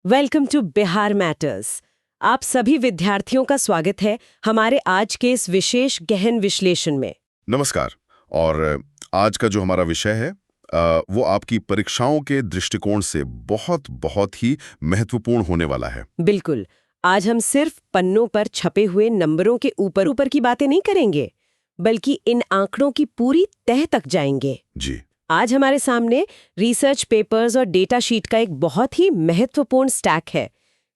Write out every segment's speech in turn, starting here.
Welcome to Bihar matters. आप सभी विद्यार्थियों का स्वागत है हमारे आज के इस विशेष गहन विश्लेषण में। नमस्कार। और आज का जो हमारा विषय है वो आपकी परीक्षाओं के दृष्टिकोण से बहुत बहुत ही महत्वपूर्ण होने वाला है। बिल्कुल। आज हम सिर्फ पन्नों पर छपे हुए नंबरों के ऊपर ऊपर की बातें नहीं करेंगे, बल्कि इन आंकड़ों की पूरी तह तक जाएंगे। जी। आज हमारे सामने रिसर्च पेपर्स और डेटा शीट का एक बहुत ही महत्वपूर्ण स्टैक है।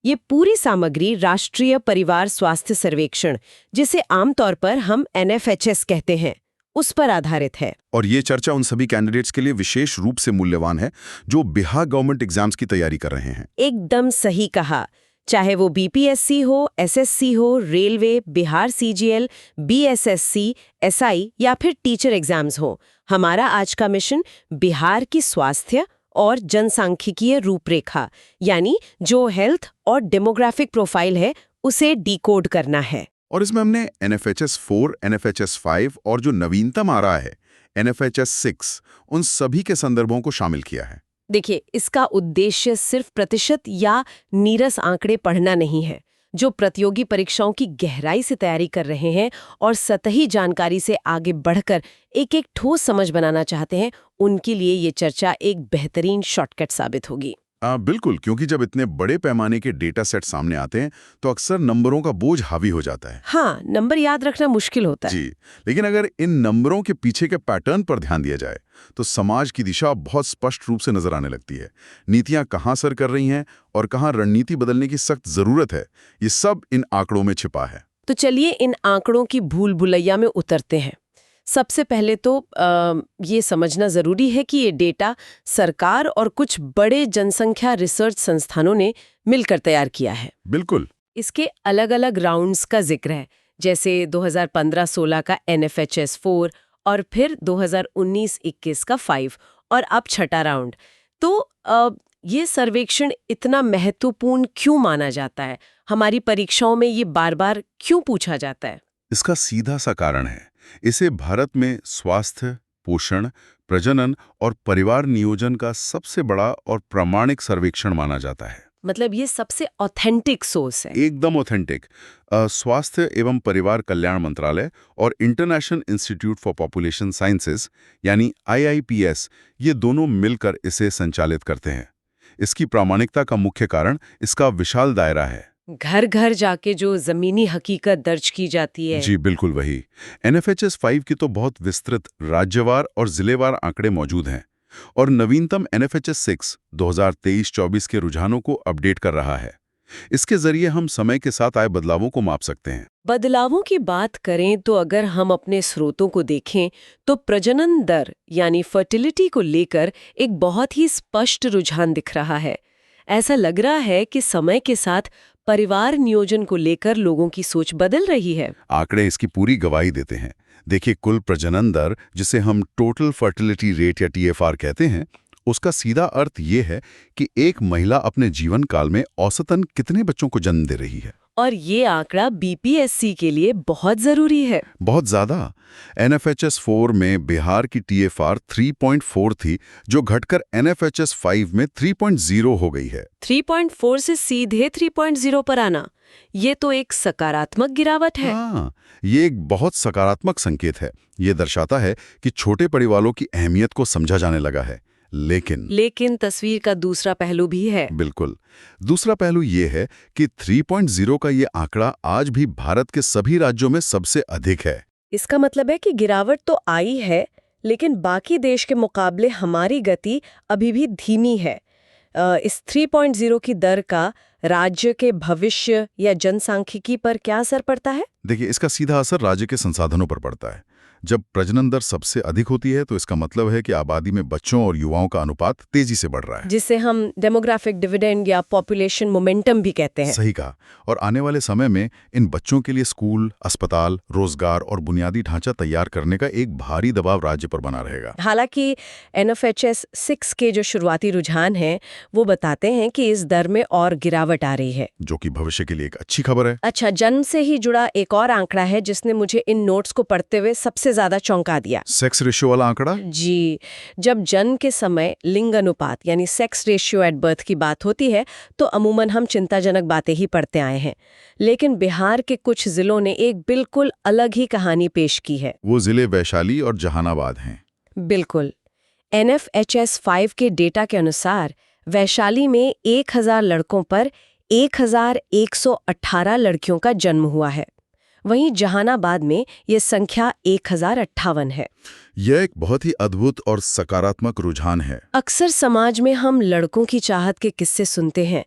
ये पूरी सामग्री राष्ट्रीय परिवार स्वास्थ्य सर्वेक्षण, जिसे आमतौर पर हम NFHS कहते हैं, उस पर आधारित है। और ये चर्चा उन सभी कैंडिडेट्स के लिए विशेष रूप से मूल्यवान है जो बिहार गवर्नमेंट एग्जाम्स की तैयारी कर रहे हैं। एकदम सही कहा। चाहे वो BPSC हो, SSC हो, railway, Bihar CGL, BSSC, SI या फिर टीचर एग्जाम्स हो, हमारा आज का मिशन बिहार की स्वास्थ्य और जनसांख्यिकीय रूपरेखा, यानी जो हेल्थ और डेमोग्राफिक प्रोफाइल है, उसे डिकोड करना है। और इसमें हमने NFHS 4, NFHS 5 और जो नवीनतम आ रहा है NFHS 6, उन सभी के संदर्भों को शामिल किया है। देखिए, इसका उद्देश्य सिर्फ प्रतिशत या नीरस आंकड़े पढ़ना नहीं है। जो प्रतियोगी परीक्षाओं की गहराई से तैयारी कर रहे हैं और सतही जानकारी से आगे बढ़कर एक एक ठोस समझ बनाना चाहते हैं, उनके लिए ये चर्चा एक बेहतरीन शॉर्टकट साबित होगी। बिल्कुल, क्योंकि जब इतने बड़े पैमाने के डेटा सेट सामने आते हैं तो अक्सर नंबरों का बोझ हावी हो जाता है। हाँ, नंबर याद रखना मुश्किल होता है। जी, लेकिन अगर इन नंबरों के पीछे के पैटर्न पर ध्यान दिया जाए तो समाज की दिशा बहुत स्पष्ट रूप से नजर आने लगती है। नीतियां कहाँ सर कर रही हैं और कहाँ रणनीति बदलने की सख्त जरूरत है, ये सब इन आंकड़ों में छिपा है। तो चलिए इन आंकड़ों की भूल भुलैया में उतरते हैं। सबसे पहले तो ये समझना जरूरी है कि ये डेटा सरकार और कुछ बड़े जनसंख्या रिसर्च संस्थानों ने मिलकर तैयार किया है। बिल्कुल। इसके अलग-अलग राउंड्स का जिक्र है, जैसे 2015-16 का NFHS 4 और फिर 2019-21 का 5 और अब छठा राउंड। तो ये सर्वेक्षण इतना महत्वपूर्ण क्यों माना जाता है? हमारी परीक्षाओं में ये बार-बार क्यों पूछा जाता है? इसका सीधा सा कारण है, इसे भारत में स्वास्थ्य, पोषण, प्रजनन और परिवार नियोजन का सबसे बड़ा और प्रामाणिक सर्वेक्षण माना जाता है। मतलब ये सबसे ऑथेंटिक सोर्स है। एकदम ऑथेंटिक। स्वास्थ्य एवं परिवार कल्याण मंत्रालय और international institute for population sciences यानी IIPS, ये दोनों मिलकर इसे संचालित करते हैं। इसकी प्रामाणिकता का मुख्य कारण इसका विशाल दायरा है। घर घर जाके जो जमीनी हकीकत दर्ज की जाती है। जी बिल्कुल वही। NFHS 5 की तो बहुत विस्तृत राज्यवार और जिलेवार आंकड़े मौजूद हैं और नवीनतम NFHS 6 2023-24 के रुझानों को अपडेट कर रहा है। इसके जरिए हम समय के साथ आए बदलावों को माप सकते हैं। बदलावों की बात करें तो अगर हम अपने स्रोतों को देखें तो प्रजनन दर यानी फर्टिलिटी को लेकर एक बहुत ही स्पष्ट रुझान दिख रहा है। ऐसा लग रहा है कि समय के साथ परिवार नियोजन को लेकर लोगों की सोच बदल रही है। आंकड़े इसकी पूरी गवाही देते हैं। देखिए, कुल प्रजनन दर, जिसे हम टोटल फर्टिलिटी रेट या TFR कहते हैं, उसका सीधा अर्थ ये है कि एक महिला अपने जीवन काल में औसतन कितने बच्चों को जन्म दे रही है। और ये आंकड़ा BPSC के लिए बहुत जरूरी है। बहुत ज्यादा। NFHS 4 में बिहार की TFR 3.4 थी, जो घटकर NFHS 5 में 3.0 हो गई है। 3.4 से सीधे 3.0 पर आना, ये तो एक सकारात्मक गिरावट है। हाँ, ये एक बहुत सकारात्मक संकेत है। ये दर्शाता है कि छोटे परिवारों की अहमियत को समझा जाने लगा है। लेकिन तस्वीर का दूसरा पहलू भी है। बिल्कुल। दूसरा पहलू ये है कि 3.0 का ये आंकड़ा आज भी भारत के सभी राज्यों में सबसे अधिक है। इसका मतलब है कि गिरावट तो आई है, लेकिन बाकी देश के मुकाबले हमारी गति अभी भी धीमी है। इस 3.0 की दर का राज्य के भविष्य या जनसांख्यिकी पर क्या असर पड़ता है? देखिए, इसका सीधा असर राज्य के संसाधनों पर पड़ता है। जब प्रजनन दर सबसे अधिक होती है तो इसका मतलब है कि आबादी में बच्चों और युवाओं का अनुपात तेजी से बढ़ रहा है, जिसे हम डेमोग्राफिक डिविडेंड या पॉपुलेशन मोमेंटम भी कहते हैं। सही कहा। और आने वाले समय में इन बच्चों के लिए स्कूल, अस्पताल, रोजगार और बुनियादी ढांचा तैयार करने का एक भारी दबाव राज्य पर बना रहेगा। हालांकि NFHS 6 के जो शुरुआती रुझान हैं, वो बताते हैं कि इस दर में और गिरावट आ रही है, जो कि भविष्य के लिए एक अच्छी खबर है। अच्छा, जन्म से ही जुड़ा एक और आंकड़ा है जिसने मुझे इन नोट्स को पढ़ते हुए सबसे ज्यादा चौंका दिया। सेक्स रेशियो वाला आंकड़ा? जी, जब जन्म के समय लिंग अनुपात यानी सेक्स रेशियो एट बर्थ की बात होती है तो अमूमन हम चिंताजनक बातें ही पढ़ते आए हैं, लेकिन बिहार के कुछ जिलों ने एक बिल्कुल अलग ही कहानी पेश की है। वो जिले वैशाली और जहानाबाद हैं। बिल्कुल। NFHS 5 के डेटा के अनुसार वैशाली में 1000 लड़कों पर 1118 लड़कियों का जन्म हुआ है। वहीं जहानाबाद में ये संख्या 1058 है। यह एक बहुत ही अद्भुत और सकारात्मक रुझान है। अक्सर समाज में हम लड़कों की चाहत के किस्से सुनते हैं,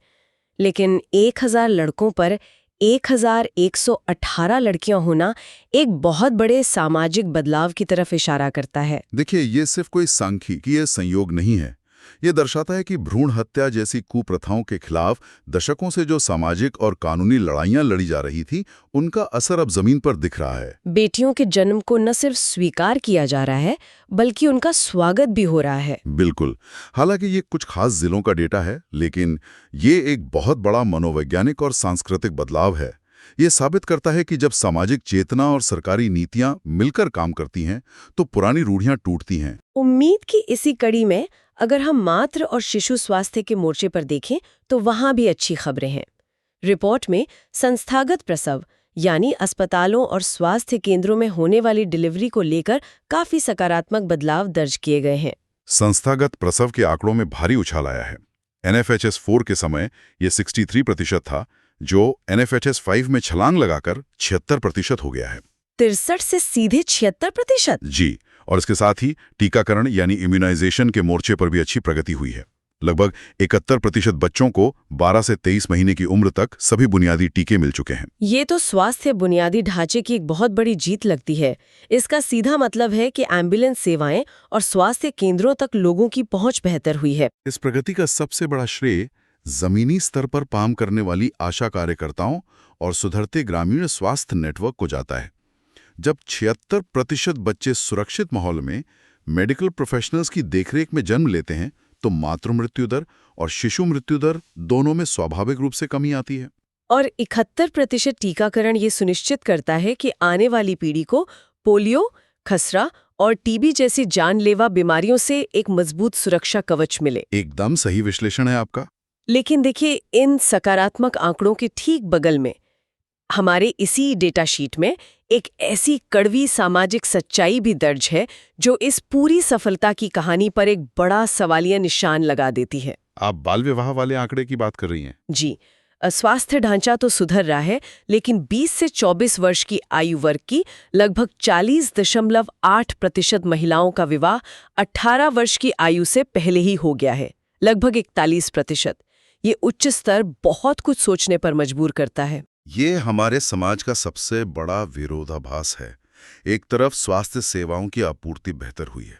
लेकिन 1000 लड़कों पर 1118 लड़कियां होना एक बहुत बड़े सामाजिक बदलाव की तरफ इशारा करता है। देखिए, ये सिर्फ कोई सांख्यिकीय संयोग नहीं है। ये दर्शाता है कि भ्रूण हत्या जैसी कुप्रथाओं के खिलाफ दशकों से जो सामाजिक और कानूनी लड़ाइयां लड़ी जा रही थी, उनका असर अब जमीन पर दिख रहा है। बेटियों के जन्म को न सिर्फ स्वीकार किया जा रहा है, बल्कि उनका स्वागत भी हो रहा है। बिल्कुल। हालांकि ये कुछ खास जिलों का डेटा है, लेकिन ये एक बहुत बड़ा मनोवैज्ञानिक और सांस्कृतिक बदलाव है। ये साबित करता है कि जब सामाजिक चेतना और सरकारी नीतियां मिलकर काम करती हैं, तो पुरानी रूढ़ियां टूटती हैं। उम्मीद की इसी कड़ी में अगर हम मातृ और शिशु स्वास्थ्य के मोर्चे पर देखें तो वहां भी अच्छी खबरें हैं। रिपोर्ट में संस्थागत प्रसव यानी अस्पतालों और स्वास्थ्य केंद्रों में होने वाली डिलीवरी को लेकर काफी सकारात्मक बदलाव दर्ज किए गए हैं। संस्थागत प्रसव के आंकड़ों में भारी उछाल आया है। NFHS 4 के समय ये 63% था, जो NFHS 5 में छलांग लगाकर 76% हो गया है। 63 से सीधे 76%? जी, और इसके साथ ही टीकाकरण यानी इम्यूनाइजेशन के मोर्चे पर भी अच्छी प्रगति हुई है। लगभग 71% बच्चों को 12 से 23 महीने की उम्र तक सभी बुनियादी टीके मिल चुके हैं। ये तो स्वास्थ्य बुनियादी ढांचे की एक बहुत बड़ी जीत लगती है। इसका सीधा मतलब है कि एम्बुलेंस सेवाएं और स्वास्थ्य केंद्रों तक लोगों की पहुंच बेहतर हुई है। इस प्रगति का सबसे बड़ा श्रेय जमीनी स्तर पर काम करने वाली आशा कार्यकर्ताओं और सुधरते ग्रामीण स्वास्थ्य नेटवर्क को जाता है। जब 76% बच्चे सुरक्षित माहौल में मेडिकल प्रोफेशनल्स की देखरेख में जन्म लेते हैं, तो मातृ मृत्यु दर और शिशु मृत्यु दर दोनों में स्वाभाविक रूप से कमी आती है। और 71% टीकाकरण ये सुनिश्चित करता है कि आने वाली पीढ़ी को पोलियो, खसरा और टीबी जैसी जानलेवा बीमारियों से एक मजबूत सुरक्षा कवच मिले। एकदम सही विश्लेषण है आपका। लेकिन देखिए, इन सकारात्मक आंकड़ों के ठीक बगल में हमारे इसी डेटा शीट में एक ऐसी कड़वी सामाजिक सच्चाई भी दर्ज है जो इस पूरी सफलता की कहानी पर एक बड़ा सवालिया निशान लगा देती है। आप बाल विवाह वाले आंकड़े की बात कर रही हैं? जी, स्वास्थ्य ढांचा तो सुधर रहा है, लेकिन 20 से 24 वर्ष की आयु वर्ग की लगभग 40.8% महिलाओं का विवाह 18 वर्ष की आयु से पहले ही हो गया है, लगभग 41%। ये उच्च स्तर बहुत कुछ सोचने पर मजबूर करता है। ये हमारे समाज का सबसे बड़ा विरोधाभास है। एक तरफ स्वास्थ्य सेवाओं की आपूर्ति बेहतर हुई है,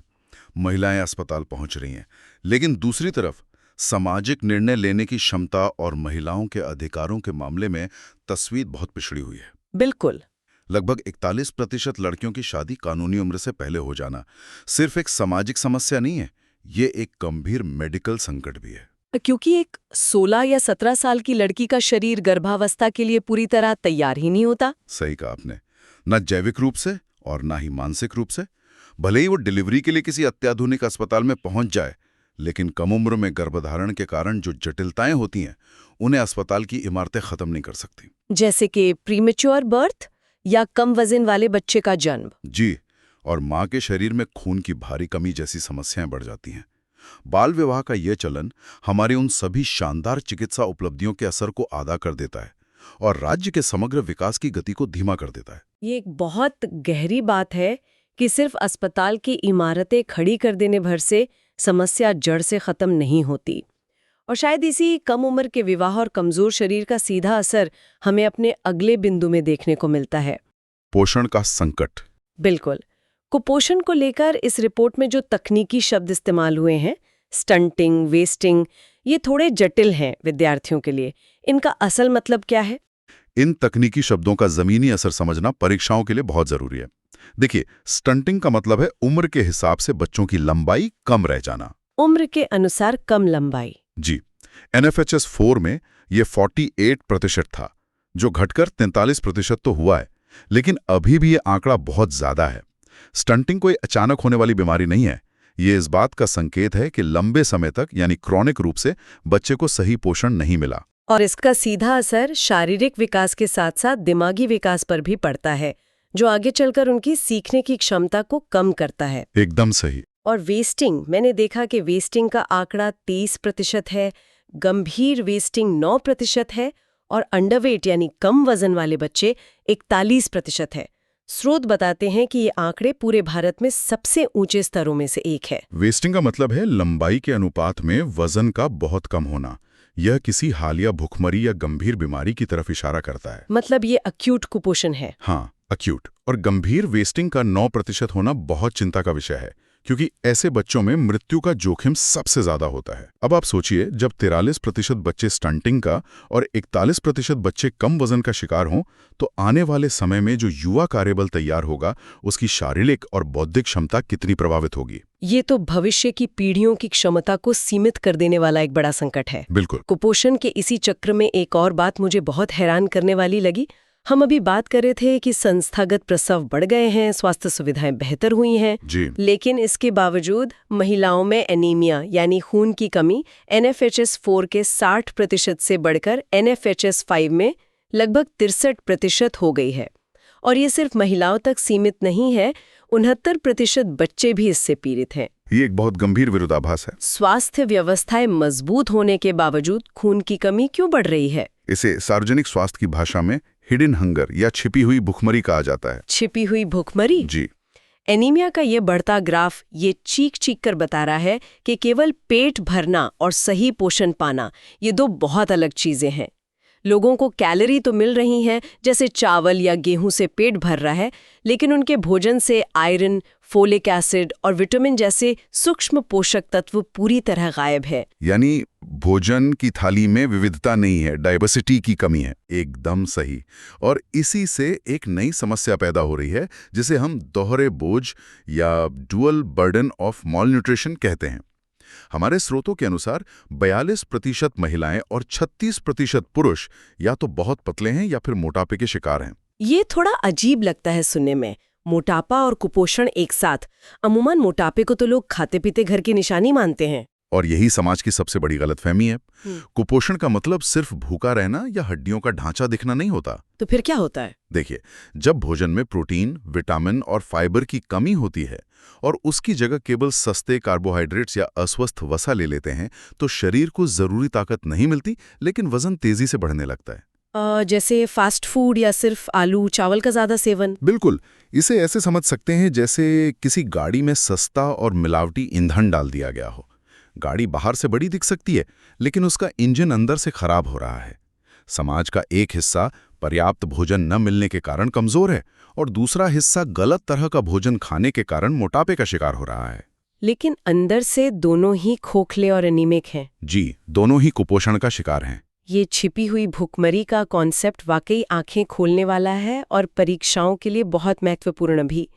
महिलाएं अस्पताल पहुंच रही हैं, लेकिन दूसरी तरफ सामाजिक निर्णय लेने की क्षमता और महिलाओं के अधिकारों के मामले में तस्वीर बहुत पिछड़ी हुई है। बिल्कुल। लगभग 41% लड़कियों की शादी कानूनी उम्र से पहले हो जाना सिर्फ एक सामाजिक समस्या नहीं है, ये एक गंभीर मेडिकल संकट भी है। क्योंकि एक 16 या 17 साल की लड़की का शरीर गर्भावस्था के लिए पूरी तरह तैयार ही नहीं होता। सही कहा आपने। न जैविक रूप से और न ही मानसिक रूप से। भले ही वो डिलीवरी के लिए किसी अत्याधुनिक अस्पताल में पहुंच जाए, लेकिन कम उम्र में गर्भधारण के कारण जो जटिलताएं होती हैं, उन्हें अस्पताल की इमारतें खत्म नहीं कर सकती। जैसे कि प्रीमेच्योर बर्थ या कम वजन वाले बच्चे का जन्म। जी, और मां के शरीर में खून की भारी कमी जैसी समस्याएं बढ़ जाती हैं। बाल विवाह का यह चलन हमारे उन सभी शानदार चिकित्सा उपलब्धियों के असर को आधा कर देता है और राज्य के समग्र विकास की गति को धीमा कर देता है। ये एक बहुत गहरी बात है कि सिर्फ अस्पताल की इमारतें खड़ी कर देने भर से समस्या जड़ से खत्म नहीं होती। और शायद इसी कम उम्र के विवाह और कमजोर शरीर का सीधा असर हमें अपने अगले बिंदु में देखने को मिलता है, पोषण का संकट। बिल्कुल। कुपोषण को लेकर इस रिपोर्ट में जो तकनीकी शब्द इस्तेमाल हुए हैं, स्टंटिंग, वेस्टिंग, ये थोड़े जटिल हैं विद्यार्थियों के लिए। इनका असल मतलब क्या है? इन तकनीकी शब्दों का जमीनी असर समझना परीक्षाओं के लिए बहुत जरूरी है। देखिए, स्टंटिंग का मतलब है उम्र के हिसाब से बच्चों की लंबाई कम रह जाना। उम्र के अनुसार कम लंबाई। जी, NFHS 4 में ये 48% था, जो घटकर 43% तो हुआ है, लेकिन अभी भी ये आंकड़ा बहुत ज्यादा है। स्टंटिंग कोई अचानक होने वाली बीमारी नहीं है। ये इस बात का संकेत है कि लंबे समय तक यानी क्रॉनिक रूप से बच्चे को सही पोषण नहीं मिला। और इसका सीधा असर शारीरिक विकास के साथ साथ दिमागी विकास पर भी पड़ता है, जो आगे चलकर उनकी सीखने की क्षमता को कम करता है। एकदम सही। और वेस्टिंग, मैंने देखा कि वेस्टिंग का आंकड़ा 30% है, गंभीर वेस्टिंग 9% है और अंडरवेट यानी कम वजन वाले बच्चे 41% है। स्रोत बताते हैं कि ये आंकड़े पूरे भारत में सबसे ऊंचे स्तरों में से एक है। वेस्टिंग का मतलब है लंबाई के अनुपात में वजन का बहुत कम होना। यह किसी हालिया भुखमरी या गंभीर बीमारी की तरफ इशारा करता है। मतलब ये अक्यूट कुपोषण है। हाँ, अक्यूट। और गंभीर वेस्टिंग का 9% होना बहुत चिंता का विषय है, क्योंकि ऐसे बच्चों में मृत्यु का जोखिम सबसे ज्यादा होता है। अब आप सोचिए, जब 43% बच्चे स्टंटिंग का और 41% बच्चे कम वजन का शिकार हों, तो आने वाले समय में जो युवा कार्यबल तैयार होगा, उसकी शारीरिक और बौद्धिक क्षमता कितनी प्रभावित होगी। ये तो भविष्य की पीढ़ियों की क्षमता को सीमित कर देने वाला एक बड़ा संकट है। बिल्कुल। कुपोषण के इसी चक्र में एक और बात मुझे बहुत हैरान करने वाली लगी। हम अभी बात कर रहे थे कि संस्थागत प्रसव बढ़ गए हैं, स्वास्थ्य सुविधाएं बेहतर हुई हैं, जी। लेकिन इसके बावजूद महिलाओं में एनीमिया यानी खून की कमी NFHS4 के 60% से बढ़कर NFHS5 में लगभग 63% हो गई है। और ये सिर्फ महिलाओं तक सीमित नहीं है, 69% बच्चे भी इससे पीड़ित हैं। ये एक बहुत गंभीर विरोधाभास है। स्वास्थ्य व्यवस्थाएं मजबूत होने के बावजूद खून की कमी क्यों बढ़ रही है? इसे सार्वजनिक स्वास्थ्य की भाषा में हिडन हंगर या छिपी हुई भुखमरी कहा जाता है। छिपी हुई भुखमरी? जी। एनीमिया का ये बढ़ता ग्राफ ये चीख कर बता रहा है कि केवल पेट भरना और सही पोषण पाना, ये दो बहुत अलग चीजें हैं। लोगों को कैलोरी तो मिल रही हैं, जैसे चावल या गेहूं से पेट भर रहा है, लेकिन उनके भोजन से आयरन, फोलिक एसिड और विटामिन जैसे सूक्ष्म पोषक तत्व पूरी तरह गायब है। यानी भोजन की थाली में विविधता नहीं है, डाइवर्सिटी की कमी है। एकदम सही। और इसी से एक नई समस्या पैदा हो रही है, जिसे हम दोहरे बोझ या डुअल बर्डन ऑफ मॉलन्यूट्रिशन कहते हैं। हमारे स्रोतों के अनुसार 42% महिलाएं और 36% पुरुष या तो बहुत पतले हैं या फिर मोटापे के शिकार हैं। ये थोड़ा अजीब लगता है सुनने में, मोटापा और कुपोषण एक साथ। अमूमन मोटापे को तो लोग खाते पीते घर की निशानी मानते हैं। और यही समाज की सबसे बड़ी गलतफहमी है। कुपोषण का मतलब सिर्फ भूखा रहना या हड्डियों का ढांचा दिखना नहीं होता। तो फिर क्या होता है? देखिए, जब भोजन में प्रोटीन, विटामिन और फाइबर की कमी होती है और उसकी जगह केवल सस्ते कार्बोहाइड्रेट्स या अस्वस्थ वसा ले लेते हैं, तो शरीर को जरूरी ताकत नहीं मिलती, लेकिन वजन तेजी से बढ़ने लगता है। जैसे फास्ट फूड या सिर्फ आलू चावल का ज्यादा सेवन? बिल्कुल। इसे ऐसे समझ सकते हैं जैसे किसी गाड़ी में सस्ता और मिलावटी ईंधन डाल दिया गया हो। गाड़ी बाहर से बड़ी दिख सकती है, लेकिन उसका इंजन अंदर से खराब हो रहा है। समाज का एक हिस्सा पर्याप्त भोजन न मिलने के कारण कमजोर है और दूसरा हिस्सा गलत तरह का भोजन खाने के कारण मोटापे का शिकार हो रहा है। लेकिन अंदर से दोनों ही खोखले और एनीमिक हैं। जी, दोनों ही कुपोषण का शिकार हैं। ये छिपी हुई भुखमरी का कॉन्सेप्ट वाकई आंखें खोलने वाला है और परीक्षाओं के लिए बहुत महत्वपूर्ण भी।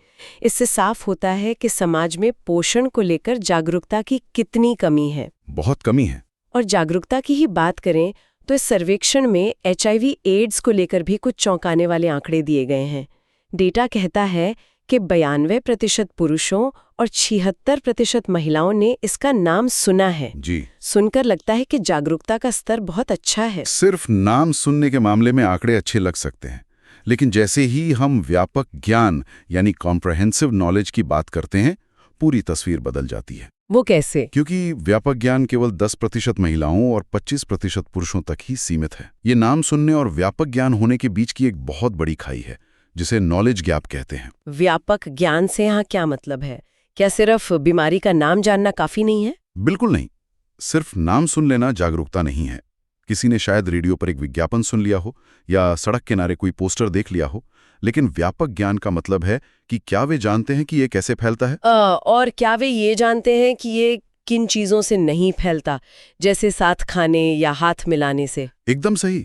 इससे साफ होता है कि समाज में पोषण को लेकर जागरूकता की कितनी कमी है। बहुत कमी है। और जागरूकता की ही बात करें तो इस सर्वेक्षण में HIV एड्स को लेकर भी कुछ चौंकाने वाले आंकड़े दिए गए हैं। डेटा कहता है कि 92% पुरुषों और 76% महिलाओं ने इसका नाम सुना है। जी। सुनकर लगता है कि जागरूकता का स्तर बहुत अच्छा है। सिर्फ नाम सुनने के मामले में आंकड़े अच्छे लग सकते हैं, लेकिन जैसे ही हम व्यापक ज्ञान यानी कॉम्प्रहेंसिव नॉलेज की बात करते हैं, पूरी तस्वीर बदल जाती है। वो कैसे? क्योंकि व्यापक ज्ञान केवल 10% महिलाओं और 25% पुरुषों तक ही सीमित है। ये नाम सुनने और व्यापक ज्ञान होने के बीच की एक बहुत बड़ी खाई है, जिसे नॉलेज गैप कहते हैं। व्यापक ज्ञान से यहाँ क्या मतलब है? क्या सिर्फ बीमारी का नाम जानना काफी नहीं है? बिल्कुल नहीं। सिर्फ नाम सुन लेना जागरूकता नहीं है। किसी ने शायद रेडियो पर एक विज्ञापन सुन लिया हो या सड़क किनारे कोई पोस्टर देख लिया हो, लेकिन व्यापक ज्ञान का मतलब है कि क्या वे जानते हैं कि ये कैसे फैलता है, और क्या वे ये जानते हैं कि ये किन चीजों से नहीं फैलता, जैसे साथ खाने या हाथ मिलाने से? एकदम सही।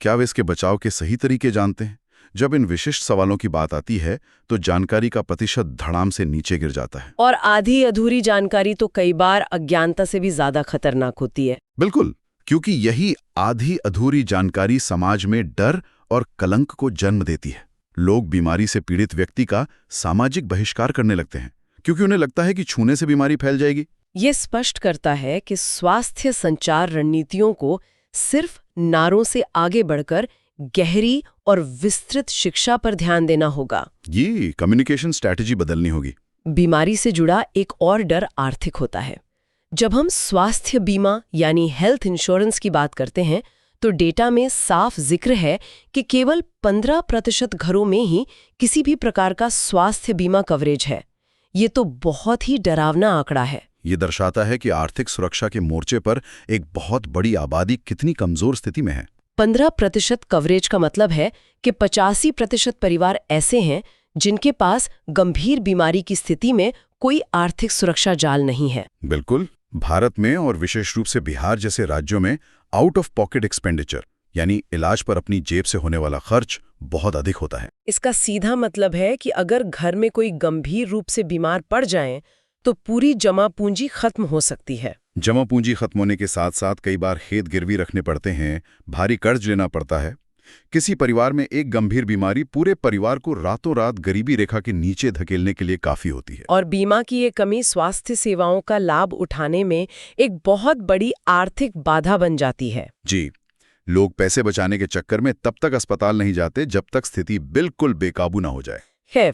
क्या वे इसके बचाव के सही तरीके जानते हैं? जब इन विशिष्ट सवालों की बात आती है तो जानकारी का प्रतिशत धड़ाम से नीचे गिर जाता है। और आधी अधूरी जानकारी तो कई बार अज्ञानता से भी ज्यादा खतरनाक होती है। बिल्कुल, क्योंकि यही आधी अधूरी जानकारी समाज में डर और कलंक को जन्म देती है। लोग बीमारी से पीड़ित व्यक्ति का सामाजिक बहिष्कार करने लगते हैं क्योंकि उन्हें लगता है कि छूने से बीमारी फैल जाएगी। ये स्पष्ट करता है कि स्वास्थ्य संचार रणनीतियों को सिर्फ नारों से आगे बढ़कर गहरी और विस्तृत शिक्षा पर ध्यान देना होगा। ये कम्युनिकेशन स्ट्रैटेजी बदलनी होगी। बीमारी से जुड़ा एक और डर आर्थिक होता है। जब हम स्वास्थ्य बीमा यानी हेल्थ इंश्योरेंस की बात करते हैं तो डेटा में साफ जिक्र है कि केवल 15% घरों में ही किसी भी प्रकार का स्वास्थ्य बीमा कवरेज है। ये तो बहुत ही डरावना आंकड़ा है। ये दर्शाता है कि आर्थिक सुरक्षा के मोर्चे पर एक बहुत बड़ी आबादी कितनी कमजोर स्थिति में है। 15% कवरेज का मतलब है कि 85% परिवार ऐसे हैं जिनके पास गंभीर बीमारी की स्थिति में कोई आर्थिक सुरक्षा जाल नहीं है। बिल्कुल। भारत में और विशेष रूप से बिहार जैसे राज्यों में आउट ऑफ पॉकेट एक्सपेंडिचर यानी इलाज पर अपनी जेब से होने वाला खर्च बहुत अधिक होता है। इसका सीधा मतलब है कि अगर घर में कोई गंभीर रूप से बीमार पड़ जाए तो पूरी जमा पूंजी खत्म हो सकती है। जमा पूंजी खत्म होने के साथ साथ कई बार खेत गिरवी रखने पड़ते हैं, भारी कर्ज लेना पड़ता है। किसी परिवार में एक गंभीर बीमारी पूरे परिवार को रातों रात गरीबी रेखा के नीचे धकेलने के लिए काफी होती है। और बीमा की ये कमी स्वास्थ्य सेवाओं का लाभ उठाने में एक बहुत बड़ी आर्थिक बाधा बन जाती है। जी, लोग पैसे बचाने के चक्कर में तब तक अस्पताल नहीं जाते जब तक स्थिति बिल्कुल बेकाबू ना हो जाए। खैर,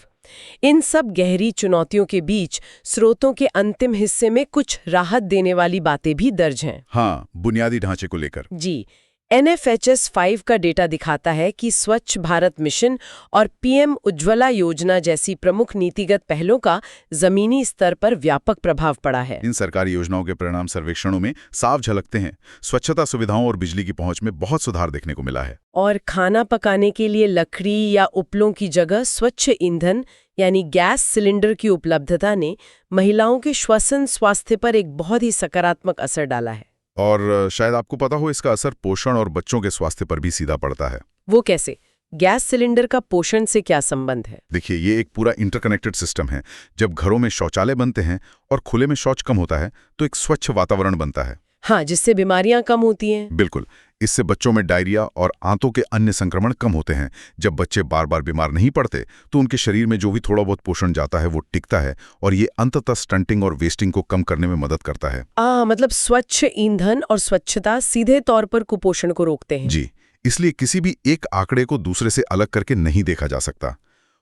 इन सब गहरी चुनौतियों के बीच स्रोतों के अंतिम हिस्से में कुछ राहत देने वाली बातें भी दर्ज हैं। हाँ, बुनियादी ढांचे को लेकर। जी, NFHS 5 का डेटा दिखाता है कि स्वच्छ भारत मिशन और PM उज्ज्वला योजना जैसी प्रमुख नीतिगत पहलों का जमीनी स्तर पर व्यापक प्रभाव पड़ा है। इन सरकारी योजनाओं के परिणाम सर्वेक्षणों में साफ झलकते हैं। स्वच्छता सुविधाओं और बिजली की पहुंच में बहुत सुधार देखने को मिला है। और खाना पकाने के लिए लकड़ी या उपलों की जगह स्वच्छ ईंधन यानी गैस सिलेंडर की उपलब्धता ने महिलाओं के श्वसन स्वास्थ्य पर एक बहुत ही सकारात्मक असर डाला है। और शायद आपको पता हो, इसका असर पोषण और बच्चों के स्वास्थ्य पर भी सीधा पड़ता है। वो कैसे? गैस सिलेंडर का पोषण से क्या संबंध है? देखिए, ये एक पूरा इंटरकनेक्टेड सिस्टम है। जब घरों में शौचालय बनते हैं और खुले में शौच कम होता है तो एक स्वच्छ वातावरण बनता है। हाँ, जिससे बीमारियां कम होती हैं। बिल्कुल। इससे बच्चों में डायरिया और आंतों के अन्य संक्रमण कम होते हैं। जब बच्चे बार बार बीमार नहीं पड़ते तो उनके शरीर में जो भी थोड़ा बहुत पोषण जाता है वो टिकता है और ये अंततः स्टंटिंग और वेस्टिंग को कम करने में मदद करता है। मतलब स्वच्छ ईंधन और स्वच्छता सीधे तौर पर कुपोषण को रोकते हैं। जी, इसलिए किसी भी एक आंकड़े को दूसरे से अलग करके नहीं देखा जा सकता।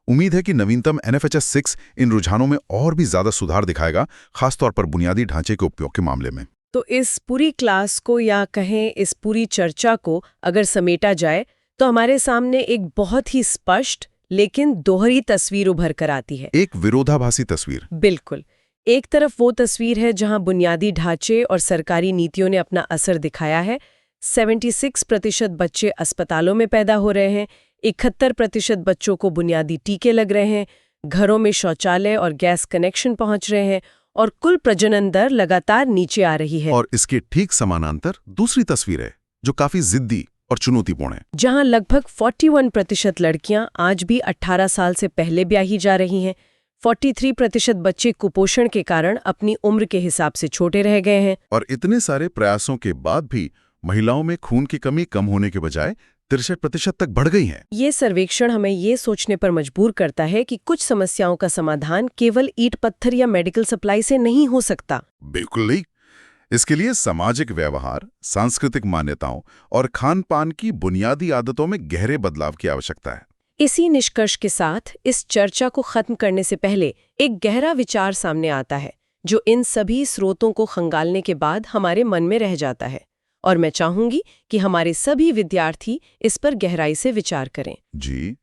उम्मीद है कि नवीनतम NFHS 6 इन रुझानों में और भी ज्यादा सुधार दिखाएगा, खासतौर पर बुनियादी ढांचे के उपयोग के मामले में। तो इस पूरी क्लास को या कहें इस पूरी चर्चा को अगर समेटा जाए तो हमारे सामने एक बहुत ही स्पष्ट लेकिन दोहरी तस्वीर उभर कर आती है। एक विरोधाभासी तस्वीर। बिल्कुल। एक तरफ वो तस्वीर है जहां बुनियादी ढांचे और सरकारी नीतियों ने अपना असर दिखाया है। 76% बच्चे अस्पतालों में पैदा हो रहे हैं, 71% बच्चों को बुनियादी टीके लग रहे हैं, घरों में शौचालय और गैस कनेक्शन पहुंच रहे हैं और कुल प्रजनन दर लगातार नीचे आ रही है। और इसके ठीक समानांतर दूसरी तस्वीर है जो काफी जिद्दी और चुनौतीपूर्ण है, जहां लगभग 41% लड़कियां आज भी 18 साल से पहले ब्याही जा रही हैं। 43% बच्चे कुपोषण के कारण अपनी उम्र के हिसाब से छोटे रह गए हैं। और इतने सारे प्रयासों के बाद भी महिलाओं में खून की कमी कम होने के बजाय 63% तक बढ़ गई है। ये सर्वेक्षण हमें ये सोचने पर मजबूर करता है कि कुछ समस्याओं का समाधान केवल ईंट पत्थर या मेडिकल सप्लाई से नहीं हो सकता। बिल्कुल नहीं। इसके लिए सामाजिक व्यवहार, सांस्कृतिक मान्यताओं और खान पान की बुनियादी आदतों में गहरे बदलाव की आवश्यकता है। इसी निष्कर्ष के साथ इस चर्चा को खत्म करने से पहले एक गहरा विचार सामने आता है जो इन सभी स्रोतों को खंगालने के बाद हमारे मन में रह जाता है, और मैं चाहूंगी कि हमारे सभी विद्यार्थी इस पर गहराई से विचार करें। जी,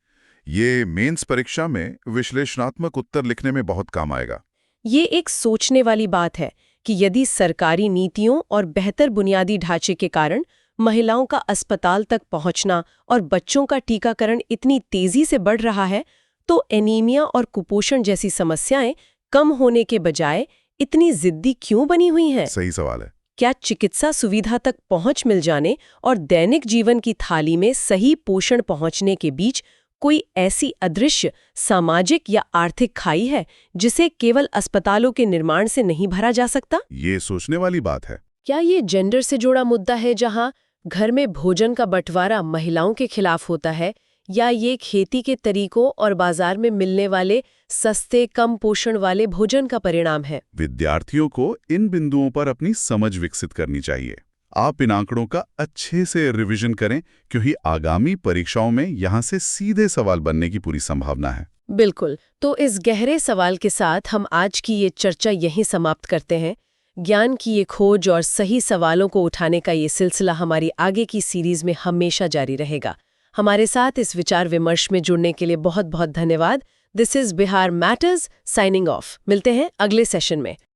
ये मेंस परीक्षा में विश्लेषणात्मक उत्तर लिखने में बहुत काम आएगा। ये एक सोचने वाली बात है कि यदि सरकारी नीतियों और बेहतर बुनियादी ढांचे के कारण महिलाओं का अस्पताल तक पहुंचना और बच्चों का टीकाकरण इतनी तेजी से बढ़ रहा है, तो एनीमिया और कुपोषण जैसी समस्याएं कम होने के बजाय इतनी जिद्दी क्यों बनी हुई हैं? सही सवाल है। क्या चिकित्सा सुविधा तक पहुंच मिल जाने और दैनिक जीवन की थाली में सही पोषण पहुंचने के बीच कोई ऐसी अदृश्य सामाजिक या आर्थिक खाई है जिसे केवल अस्पतालों के निर्माण से नहीं भरा जा सकता? ये सोचने वाली बात है। क्या ये जेंडर से जुड़ा मुद्दा है जहां घर में भोजन का बंटवारा महिलाओं के खिलाफ होता है, या ये खेती के तरीकों और बाजार में मिलने वाले सस्ते कम पोषण वाले भोजन का परिणाम है? विद्यार्थियों को इन बिंदुओं पर अपनी समझ विकसित करनी चाहिए। आप इन आंकड़ों का अच्छे से रिवीजन करें, क्योंकि आगामी परीक्षाओं में यहाँ से सीधे सवाल बनने की पूरी संभावना है। बिल्कुल। तो इस गहरे सवाल के साथ हम आज की ये चर्चा यहीं समाप्त करते हैं। ज्ञान की ये खोज और सही सवालों को उठाने का ये सिलसिला हमारी आगे की सीरीज में हमेशा जारी रहेगा। हमारे साथ इस विचार विमर्श में जुड़ने के लिए बहुत बहुत धन्यवाद। This is Bihar matters signing off. मिलते हैं अगले सेशन में।